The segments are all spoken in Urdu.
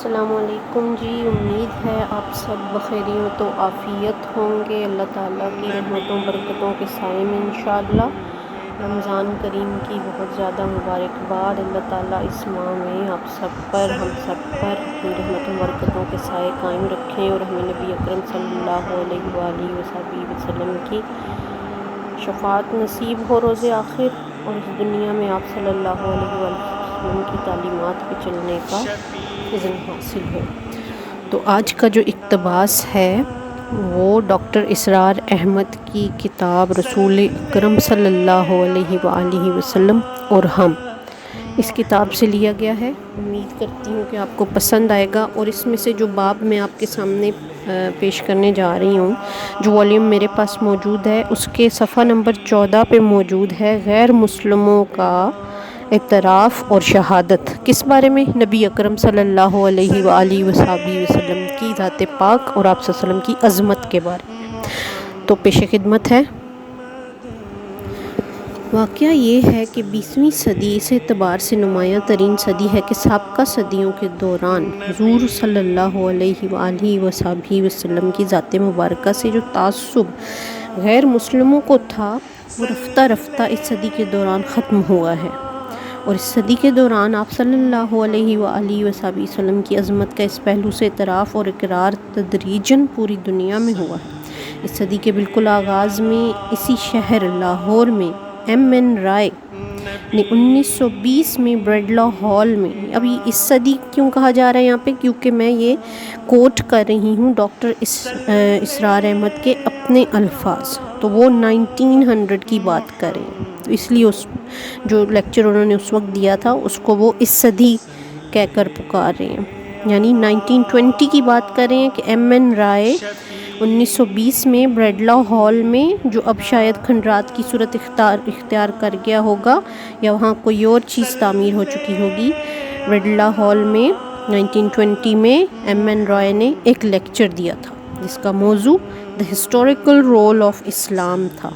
السلام علیکم جی، امید ہے آپ سب بخیریت و عافیت ہوں گے۔ اللہ تعالیٰ کی رحمتوں برکتوں کے سائے میں انشاءاللہ رمضان کریم کی بہت زیادہ مبارکباد۔ اللہ تعالیٰ اس ماہ میں آپ سب پر ہم سب پر اپنی رحمتوں برکتوں کے سائے قائم رکھیں اور ہمیں نبی اکرم صلی اللہ علیہ وآلہ وسلم کی شفاعت نصیب ہو روز آخر، اور اس دنیا میں آپ صلی اللہ علیہ وسلم کی تعلیمات پہ چلنے کا اذن حاصل ہو۔ تو آج کا جو اقتباس ہے وہ ڈاکٹر اسرار احمد کی کتاب رسول اکرم صلی اللہ علیہ وآلہ وسلم اور ہم، اس کتاب سے لیا گیا ہے۔ امید کرتی ہوں کہ آپ کو پسند آئے گا، اور اس میں سے جو باب میں آپ کے سامنے پیش کرنے جا رہی ہوں، جو والیوم میرے پاس موجود ہے، اس کے صفحہ نمبر 14 پہ موجود ہے غیر مسلموں کا اعتراف اور شہادت۔ کس بارے میں؟ نبی اکرم صلی اللہ علیہ وآلہ وسلم کی ذات پاک اور آپ صلی اللہ علیہ وسلم کی عظمت کے بارے میں۔ تو پیش خدمت ہے۔ واقعہ یہ ہے کہ 20ویں صدی اس اعتبار سے نمایاں ترین صدی ہے کہ سابقہ صدیوں کے دوران حضور صلی اللہ علیہ وآلہ وسلم کی ذات مبارکہ سے جو تعصب غیر مسلموں کو تھا، وہ رفتہ رفتہ اس صدی کے دوران ختم ہوا ہے، اور اس صدی کے دوران آپ صلی اللہ علیہ وآلہ وسلم کی عظمت کا اس پہلو سے اعتراف اور اقرار تدریجاً پوری دنیا میں ہوا ہے۔ اس صدی کے بالکل آغاز میں اسی شہر لاہور میں ایم این رائے نے 1920 میں بریڈلا ہال میں، ابھی اس صدی کیوں کہا جا رہا ہے یہاں پہ، کیونکہ میں یہ کوٹ کر رہی ہوں ڈاکٹر اسرار احمد کے اپنے الفاظ، تو وہ 1900 کی بات کر رہے ہیں، تو اس لیے اس جو لیکچر انہوں نے اس وقت دیا تھا اس کو وہ اس صدی کہہ کر پکار رہے ہیں، یعنی 1920 کی بات کر رہے ہیں کہ ایم این رائے 1920 میں بریڈلا ہال میں، جو اب شاید کھنڈرات کی صورت اختیار کر گیا ہوگا یا وہاں کوئی اور چیز تعمیر ہو چکی ہوگی، بریڈلا ہال میں 1920 میں ایم این رائے نے ایک لیکچر دیا تھا جس کا موضوع دی ہسٹوریکل رول آف اسلام تھا۔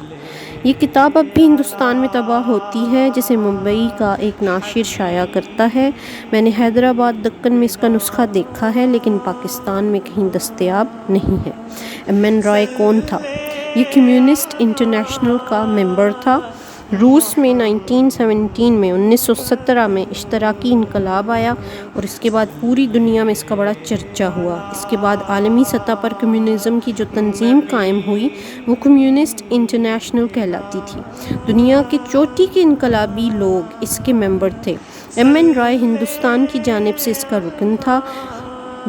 یہ کتاب اب بھی ہندوستان میں طبع ہوتی ہے، جسے ممبئی کا ایک ناشر شائع کرتا ہے۔ میں نے حیدرآباد دکن میں اس کا نسخہ دیکھا ہے، لیکن پاکستان میں کہیں دستیاب نہیں ہے۔ ایم این رائے کون تھا؟ یہ کمیونسٹ انٹرنیشنل کا ممبر تھا۔ روس میں 1917 میں اشتراکی انقلاب آیا، اور اس کے بعد پوری دنیا میں اس کا بڑا چرچا ہوا۔ اس کے بعد عالمی سطح پر کمیونزم کی جو تنظیم قائم ہوئی وہ کمیونسٹ انٹرنیشنل کہلاتی تھی۔ دنیا کے چوٹی کے انقلابی لوگ اس کے ممبر تھے۔ ایم این رائے ہندوستان کی جانب سے اس کا رکن تھا،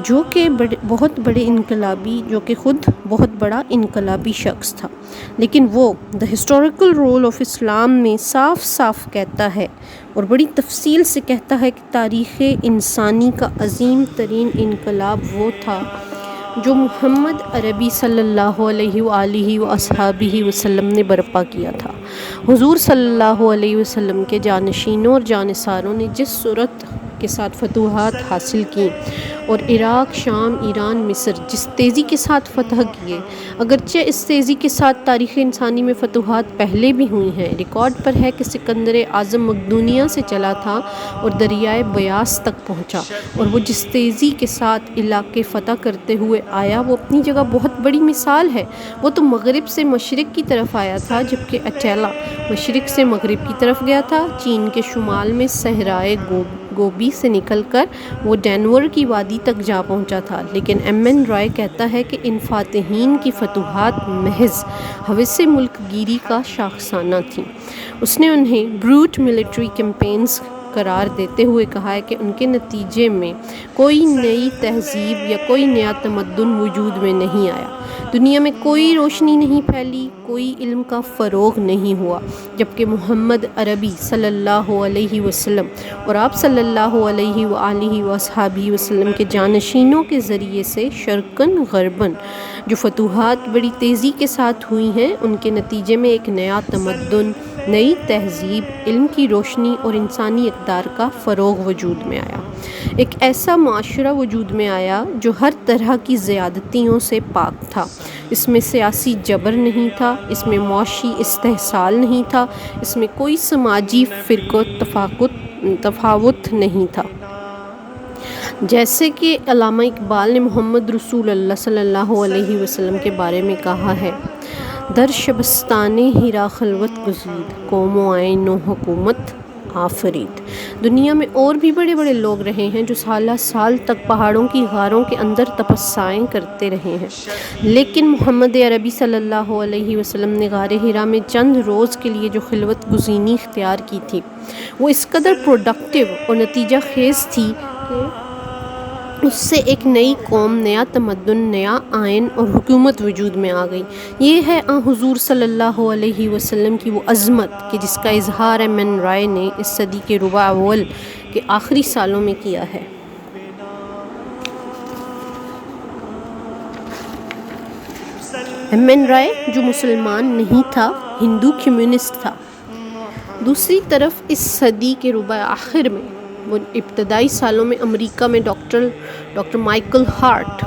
جو کہ خود بہت بڑا انقلابی شخص تھا، لیکن وہ دی ہسٹوریکل رول آف اسلام میں صاف صاف کہتا ہے اور بڑی تفصیل سے کہتا ہے کہ تاریخ انسانی کا عظیم ترین انقلاب وہ تھا جو محمد عربی صلی اللہ علیہ وآلہ وسلم نے برپا کیا تھا۔ حضور صلی اللہ علیہ وسلم کے جانشینوں اور جانثاروں نے جس صورت کے ساتھ فتوحات حاصل کی، اور عراق، شام، ایران، مصر جس تیزی کے ساتھ فتح کیے، اگرچہ اس تیزی کے ساتھ تاریخ انسانی میں فتوحات پہلے بھی ہوئی ہیں، ریکارڈ پر ہے کہ سکندر اعظم مقدونیہ سے چلا تھا اور دریائے بیاس تک پہنچا، اور وہ جس تیزی کے ساتھ علاقے فتح کرتے ہوئے آیا وہ اپنی جگہ بہت بڑی مثال ہے۔ وہ تو مغرب سے مشرق کی طرف آیا تھا، جبکہ اٹیلا مشرق سے مغرب کی طرف گیا تھا۔ چین کے شمال میں صحرائے گوبی سے نکل کر وہ ڈینور کی وادی تک جا پہنچا تھا، لیکن ایم این رائے کہتا ہے کہ ان فاتحین کی فتوحات محض ہوس ملک گیری کا شاخسانہ تھیں۔ اس نے انہیں بروٹ ملٹری کیمپینز قرار دیتے ہوئے کہا ہے کہ ان کے نتیجے میں کوئی نئی تہذیب یا کوئی نیا تمدن وجود میں نہیں آیا، دنیا میں کوئی روشنی نہیں پھیلی، کوئی علم کا فروغ نہیں ہوا، جبکہ محمد عربی صلی اللہ علیہ وسلم اور آپ صلی اللہ علیہ وآلہ وسلم کے جانشینوں کے ذریعے سے شرقاً غرباً جو فتوحات بڑی تیزی کے ساتھ ہوئی ہیں، ان کے نتیجے میں ایک نیا تمدن، نئی تہذیب، علم کی روشنی اور انسانی اقدار کا فروغ وجود میں آیا۔ ایک ایسا معاشرہ وجود میں آیا جو ہر طرح کی زیادتیوں سے پاک تھا۔ اس میں سیاسی جبر نہیں تھا، اس میں معاشی استحصال نہیں تھا، اس میں کوئی سماجی فرق و تفاوت نہیں تھا۔ جیسے کہ علامہ اقبال نے محمد رسول اللہ صلی اللہ علیہ وسلم کے بارے میں کہا ہے، در شبستان ہیرا خلوت گزید، قوم و آئین و حکومت آفرید۔ دنیا میں اور بھی بڑے بڑے لوگ رہے ہیں جو سالہ سال تک پہاڑوں کی غاروں کے اندر تپسائیں کرتے رہے ہیں، لیکن محمد عربی صلی اللہ علیہ وسلم نے غار ہیرا میں چند روز کے لیے جو خلوت گزینی اختیار کی تھی وہ اس قدر پروڈکٹیو اور نتیجہ خیز تھی کہ اس سے ایک نئی قوم، نیا تمدن، نیا آئین اور حکومت وجود میں آ گئی۔ یہ ہے حضور صلی اللہ علیہ وسلم کی وہ عظمت کہ جس کا اظہار من رائے نے اس صدی کے ربع اول کے آخری سالوں میں کیا ہے۔ من رائے جو مسلمان نہیں تھا، ہندو کمیونسٹ تھا، دوسری طرف اس صدی کے ربع آخر میں وہ ابتدائی سالوں میں امریکہ میں ڈاکٹر مائیکل ہارٹ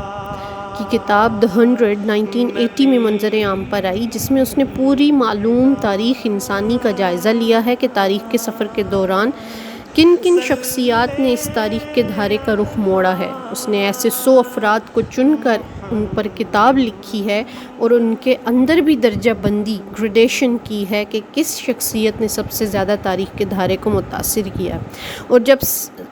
کی کتاب The 100 1980 میں منظر عام پر آئی، جس میں اس نے پوری معلوم تاریخ انسانی کا جائزہ لیا ہے کہ تاریخ کے سفر کے دوران کن کن شخصیات نے اس تاریخ کے دھارے کا رخ موڑا ہے۔ اس نے ایسے 100 افراد کو چن کر ان پر کتاب لکھی ہے اور ان کے اندر بھی درجہ بندی گریڈیشن کی ہے کہ کس شخصیت نے سب سے زیادہ تاریخ کے دھارے کو متاثر کیا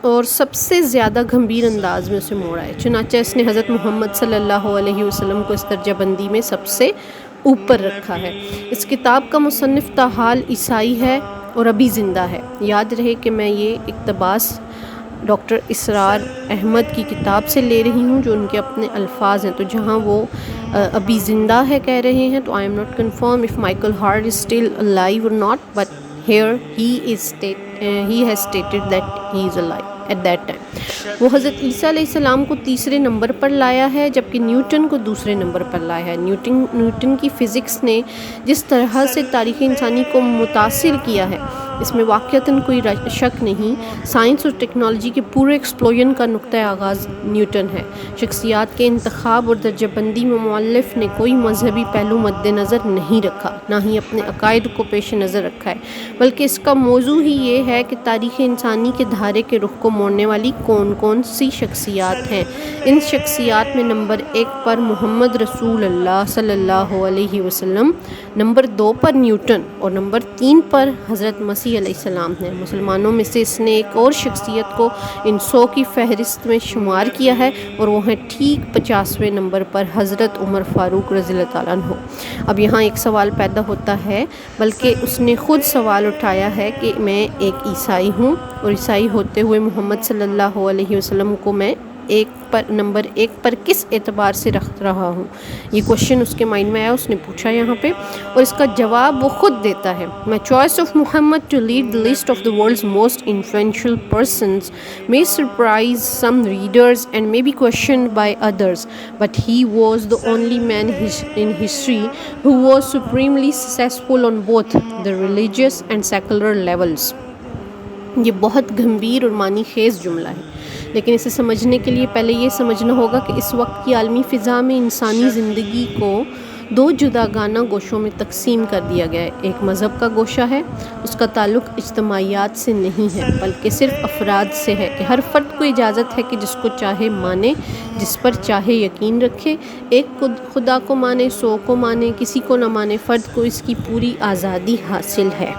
اور سب سے زیادہ گھمبیر انداز میں اسے موڑا ہے۔ چنانچہ اس نے حضرت محمد صلی اللہ علیہ وسلم کو اس درجہ بندی میں سب سے اوپر رکھا ہے۔ اس کتاب کا مصنف تاحال عیسائی ہے اور ابھی زندہ ہے۔ یاد رہے کہ میں یہ اقتباس ڈاکٹر اسرار احمد کی کتاب سے لے رہی ہوں جو ان کے اپنے الفاظ ہیں، تو جہاں وہ ابھی زندہ ہے کہہ رہے ہیں تو I am not confirmed if Michael Hart is still alive or not, but here he has stated that he is alive at that time۔ وہ حضرت عیسیٰ علیہ السلام کو تیسرے نمبر پر لایا ہے جبکہ نیوٹن کو دوسرے نمبر پر لایا ہے۔ نیوٹن کی فزکس نے جس طرح سے تاریخ انسانی کو متاثر کیا ہے اس میں واقعتاً کوئی شک نہیں۔ سائنس اور ٹیکنالوجی کے پورے ایکسپلوژن کا نقطۂ آغاز نیوٹن ہے۔ شخصیات کے انتخاب اور درجہ بندی میں مؤلف نے کوئی مذہبی پہلو مد نظر نہیں رکھا، نہ ہی اپنے عقائد کو پیش نظر رکھا ہے، بلکہ اس کا موضوع ہی یہ ہے کہ تاریخ انسانی کے دھارے کے رخ کو موڑنے والی کون کون سی شخصیات ہیں۔ ان شخصیات میں نمبر 1 پر محمد رسول اللہ صلی اللہ علیہ وسلم، نمبر 2 پر نیوٹن اور نمبر 3 پر حضرت مسیح علیہ السلام ہے۔ مسلمانوں میں سے اس نے ایک اور شخصیت کو ان 100 کی فہرست میں شمار کیا ہے اور وہ ہیں ٹھیک 50ویں نمبر پر حضرت عمر فاروق رضی اللہ تعالیٰ عنہ۔ اب یہاں ایک سوال پیدا ہوتا ہے، بلکہ اس نے خود سوال اٹھایا ہے کہ میں ایک عیسائی ہوں اور عیسائی ہوتے ہوئے محمد صلی اللہ علیہ وسلم کو میں نمبر 1 پر کس اعتبار سے رکھ رہا ہوں۔ یہ کوشچن اس کے مائنڈ میں آیا، اس نے پوچھا یہاں پہ، اور اس کا جواب وہ خود دیتا ہے۔ My choice of Muhammad to lead the list of the world's most influential persons may surprise some readers and may be questioned by others, but he was the only man in history who was supremely successful on both the religious and secular levels۔ یہ بہت گھمبیر اور معنی خیز جملہ ہے، لیکن اسے سمجھنے کے لیے پہلے یہ سمجھنا ہوگا کہ اس وقت کی عالمی فضا میں انسانی زندگی کو 2 جداگانہ گوشوں میں تقسیم کر دیا گیا ہے۔ ایک مذہب کا گوشہ ہے، اس کا تعلق اجتماعیات سے نہیں ہے بلکہ صرف افراد سے ہے کہ ہر فرد کو اجازت ہے کہ جس کو چاہے مانے، جس پر چاہے یقین رکھے، ایک خدا کو مانے، 100 کو مانے، کسی کو نہ مانے، فرد کو اس کی پوری آزادی حاصل ہے۔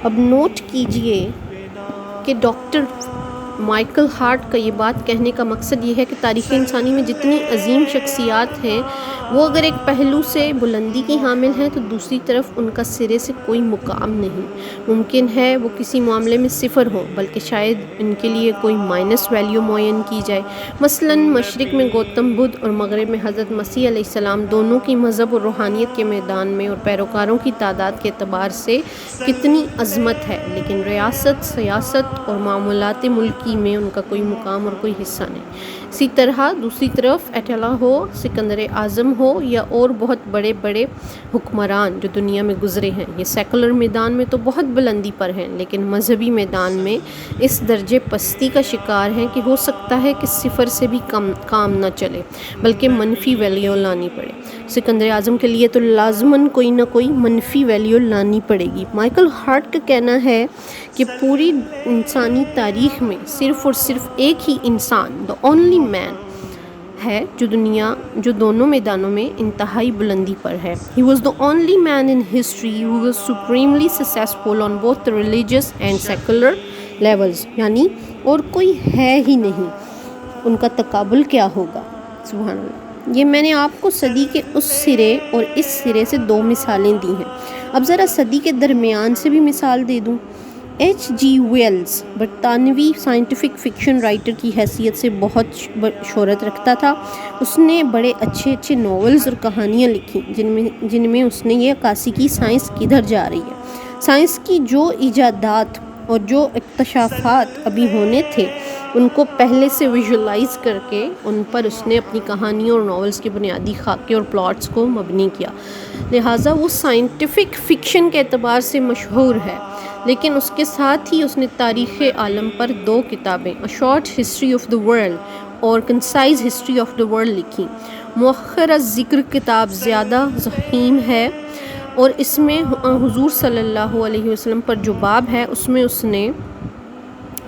اب نوٹ کیجئے کہ ڈاکٹر مائیکل ہارٹ کا یہ بات کہنے کا مقصد یہ ہے کہ تاریخ انسانی میں جتنی عظیم شخصیات ہیں وہ اگر ایک پہلو سے بلندی کی حامل ہیں تو دوسری طرف ان کا سرے سے کوئی مقام نہیں۔ ممکن ہے وہ کسی معاملے میں 0 ہوں، بلکہ شاید ان کے لیے کوئی مائنس ویلیو معین کی جائے۔ مثلاً مشرق میں گوتم بدھ اور مغرب میں حضرت مسیح علیہ السلام دونوں کی مذہب اور روحانیت کے میدان میں اور پیروکاروں کی تعداد کے اعتبار سے کتنی عظمت ہے، لیکن ریاست، سیاست اور معاملات ملکی میں ان کا کوئی مقام اور کوئی حصہ نہیں۔ اسی طرح دوسری طرف ایٹلا ہو، سکندر اعظم ہو یا اور بہت بڑے بڑے حکمران جو دنیا میں گزرے ہیں، یہ سیکولر میدان میں تو بہت بلندی پر ہیں، لیکن مذہبی میدان میں اس درجے پستی کا شکار ہیں کہ ہو سکتا ہے کہ 0 سے بھی کام نہ چلے بلکہ منفی ویلیو لانی پڑے۔ سکندر اعظم کے لیے تو لازماً کوئی نہ کوئی منفی ویلیو لانی پڑے گی۔ مائیکل ہارٹ کا کہنا ہے کہ پوری انسانی تاریخ میں صرف اور صرف ایک ہی انسان دا اونلی مین ہے جو دونوں میدانوں میں انتہائی بلندی پر ہے. He was the only man in history who was supremely successful on both the religious and secular levels. یعنی اور کوئی ہے ہی نہیں، ان کا تقابل کیا ہوگا. سبحان اللہ. یہ میں نے آپ کو صدی کے اس سرے اور اس سرے سے 2 مثالیں دی ہیں. اب ذرا صدی کے درمیان سے بھی مثال دے دوں. ایچ جی ویلز برطانوی سائنٹیفک فکشن رائٹر کی حیثیت سے بہت شہرت رکھتا تھا. اس نے بڑے اچھے ناولز اور کہانیاں لکھی جن میں اس نے یہ عکاسی کی سائنس کدھر جا رہی ہے. سائنس کی جو ایجادات اور جو اکتشافات ابھی ہونے تھے ان کو پہلے سے ویژولائز کر کے ان پر اس نے اپنی کہانیوں اور ناولز کے بنیادی خاکے اور پلاٹس کو مبنی کیا. لہٰذا وہ سائنٹیفک فکشن کے اعتبار سے مشہور ہے، لیکن اس کے ساتھ ہی اس نے تاریخ عالم پر 2 کتابیں A Short History of the World اور Concise History of the World لکھی. مؤخر الذکر کتاب زیادہ ضخیم ہے اور اس میں حضور صلی اللہ علیہ وسلم پر جو باب ہے اس میں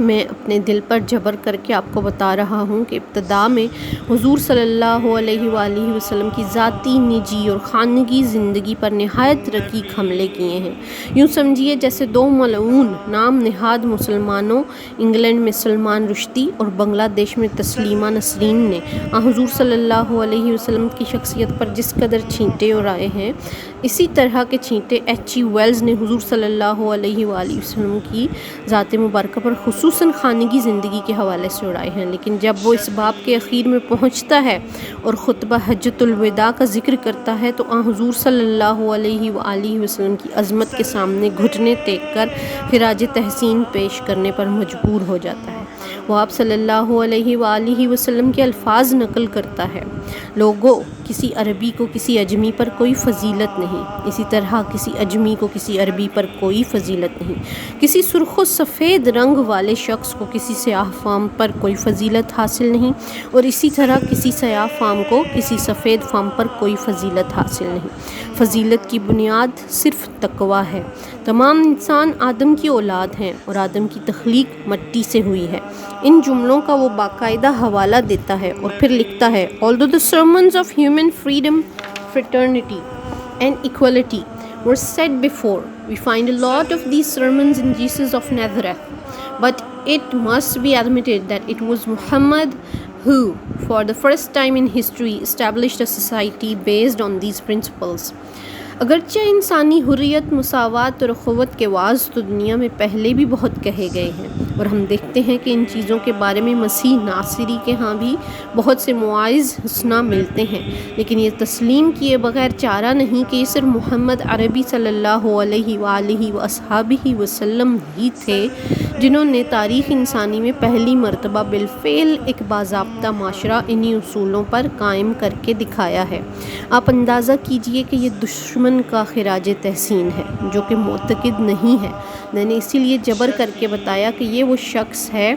میں اپنے دل پر جبر کر کے آپ کو بتا رہا ہوں کہ ابتدا میں حضور صلی اللہ علیہ وآلہ وسلم کی ذاتی، نجی اور خانگی زندگی پر نہایت رقیق حملے کیے ہیں. یوں سمجھیے جیسے 2 ملعون نام نہاد مسلمانوں، انگلینڈ میں سلمان رشدی اور بنگلہ دیش میں تسلیمہ نسرین نے حضور صلی اللہ علیہ وسلم کی شخصیت پر جس قدر چھینٹے اڑائے ہیں، اسی طرح کے چھینٹے ایچ جی ویلز نے حضور صلی اللہ علیہ وآلہ وسلم کی ذات مبارکہ پر خصوصاً خانگی زندگی کے حوالے سے اڑائے ہیں. لیکن جب وہ اس باب کے اخیر میں پہنچتا ہے اور خطبہ حجۃ الوداع کا ذکر کرتا ہے تو حضور صلی اللہ علیہ وآلہ وسلم کی عظمت کے سامنے گھٹنے ٹیک کر خراج تحسین پیش کرنے پر مجبور ہو جاتا ہے. وہ آپ صلی اللہ علیہ وآلہ وسلم کے الفاظ نقل کرتا ہے: لوگوں، کسی عربی کو کسی اجمی پر کوئی فضیلت نہیں، اسی طرح کسی اجمی کو کسی عربی پر کوئی فضیلت نہیں. کسی سرخ و سفید رنگ والے شخص کو کسی سیاہ فام پر کوئی فضیلت حاصل نہیں، اور اسی طرح کسی سیاہ فام کو کسی سفید فام پر کوئی فضیلت حاصل نہیں. فضیلت کی بنیاد صرف تقویٰ ہے. تمام انسان آدم کی اولاد ہیں اور آدم کی تخلیق مٹی سے ہوئی ہے. ان جملوں کا وہ باقاعدہ حوالہ دیتا ہے اور پھر لکھتا ہے: Although the sermons of human freedom, fraternity and equality were said before, we find a lot of these sermons in Jesus of Nazareth. But it must be admitted that it was Muhammad who, for the first time in history, established a society based on these principles. اگرچہ انسانی حریت، مساوات اور اخوت کے واعظ تو دنیا میں پہلے بھی بہت کہے گئے ہیں، اور ہم دیکھتے ہیں کہ ان چیزوں کے بارے میں مسیح ناصری کے ہاں بھی بہت سے مواعظ حسنہ ملتے ہیں، لیکن یہ تسلیم کیے بغیر چارہ نہیں کہ یہ صرف محمد عربی صلی اللہ علیہ وآلہ وصحبہ وسلم ہی تھے جنہوں نے تاریخ انسانی میں پہلی مرتبہ بالفعل ایک باضابطہ معاشرہ انہی اصولوں پر قائم کر کے دکھایا ہے. آپ اندازہ کیجئے کہ یہ دشمن کا خراج تحسین ہے جو کہ معتقد نہیں ہے. میں نے اسی لیے جبر کر کے بتایا کہ یہ وہ شخص ہے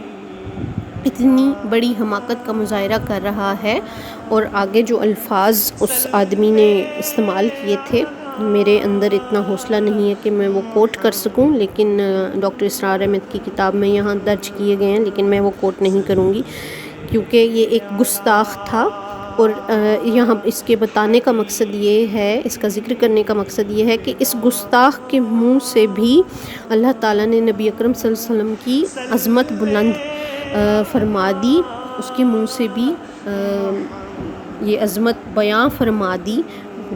اتنی بڑی حماقت کا مظاہرہ کر رہا ہے، اور آگے جو الفاظ اس آدمی نے استعمال کیے تھے میرے اندر اتنا حوصلہ نہیں ہے کہ میں وہ کوٹ کر سکوں، لیکن ڈاکٹر اسرار احمد کی کتاب میں یہاں درج کیے گئے ہیں، لیکن میں وہ کوٹ نہیں کروں گی کیونکہ یہ ایک گستاخ تھا. اور یہاں اس کے بتانے کا مقصد یہ ہے، اس کا ذکر کرنے کا مقصد یہ ہے کہ اس گستاخ کے منہ سے بھی اللہ تعالیٰ نے نبی اکرم صلی اللہ علیہ وسلم کی عظمت بلند فرما دی، اس کے منہ سے بھی یہ عظمت بیان فرما دی.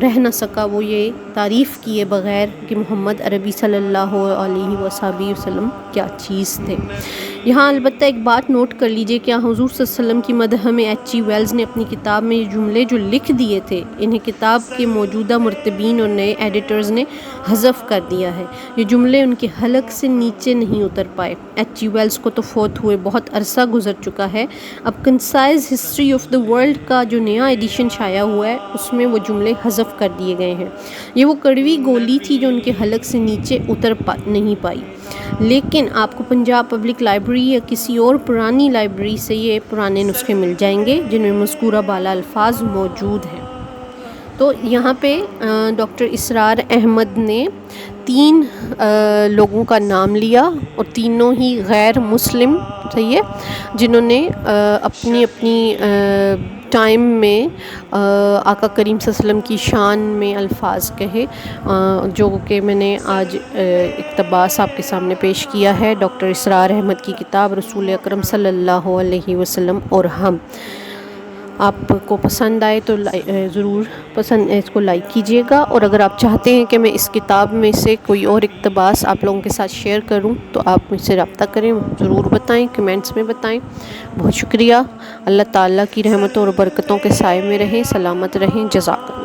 رہ نہ سکا وہ یہ تعریف کیے بغیر کہ محمد عربی صلی اللہ علیہ وسلم کیا چیز تھے. یہاں البتہ ایک بات نوٹ کر لیجئے کہ حضور صلی اللہ علیہ وسلم کی مدح میں ایچ جی ویلز نے اپنی کتاب میں یہ جملے جو لکھ دیے تھے انہیں کتاب کے موجودہ مرتبین اور نئے ایڈیٹرز نے حذف کر دیا ہے. یہ جملے ان کے حلق سے نیچے نہیں اتر پائے. ایچ جی ویلز کو تو فوت ہوئے بہت عرصہ گزر چکا ہے. اب concise history of the world کا جو نیا ایڈیشن شائع ہوا ہے اس میں وہ جملے حذف کر دیے گئے ہیں. یہ وہ کڑوی گولی تھی جو ان کے حلق سے نیچے اتر نہیں پائی. لیکن آپ کو پنجاب پبلک لائبریری یا کسی اور پرانی لائبریری سے یہ پرانے نسخے مل جائیں گے جن میں مذکورہ بالا الفاظ موجود ہیں. تو یہاں پہ ڈاکٹر اسرار احمد نے تین لوگوں کا نام لیا اور تینوں ہی غیر مسلم، صحیح ہے، جنہوں نے اپنی اپنی ٹائم میں آقا کریم صلی اللہ علیہ وسلم کی شان میں الفاظ کہے، جو کہ میں نے آج اقتباس آپ کے سامنے پیش کیا ہے ڈاکٹر اسرار احمد کی کتاب رسول اکرم صلی اللہ علیہ وسلم اور ہم۔ آپ کو پسند آئے تو ضرور اس کو لائک کیجیے گا، اور اگر آپ چاہتے ہیں کہ میں اس کتاب میں سے کوئی اور اقتباس آپ لوگوں کے ساتھ شیئر کروں تو آپ مجھ سے رابطہ کریں، ضرور بتائیں، کمنٹس میں بتائیں۔ بہت شکریہ، اللہ تعالیٰ کی رحمتوں اور برکتوں کے سائے میں رہیں، سلامت رہیں، جزاک اللہ۔